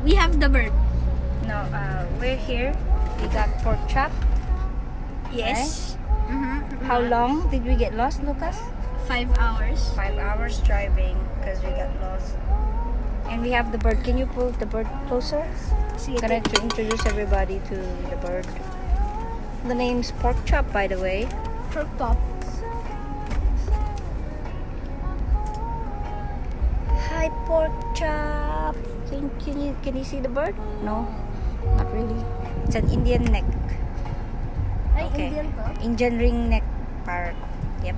We have the bird. No, we're here. We got pork chop. Yes. How long did we get lost, Lucas? 5 hours. 5 hours driving because we got lost. And we have the bird. Can you pull the bird closer? Sige, Gonna to introduce everybody to the bird. The name's pork chop, by the way. pork pop. Hi, pork chop. Can you see the bird? No, not really. It's an Indian neck. Ay, Okay. Indian to. Indian ring neck parrot. Yep.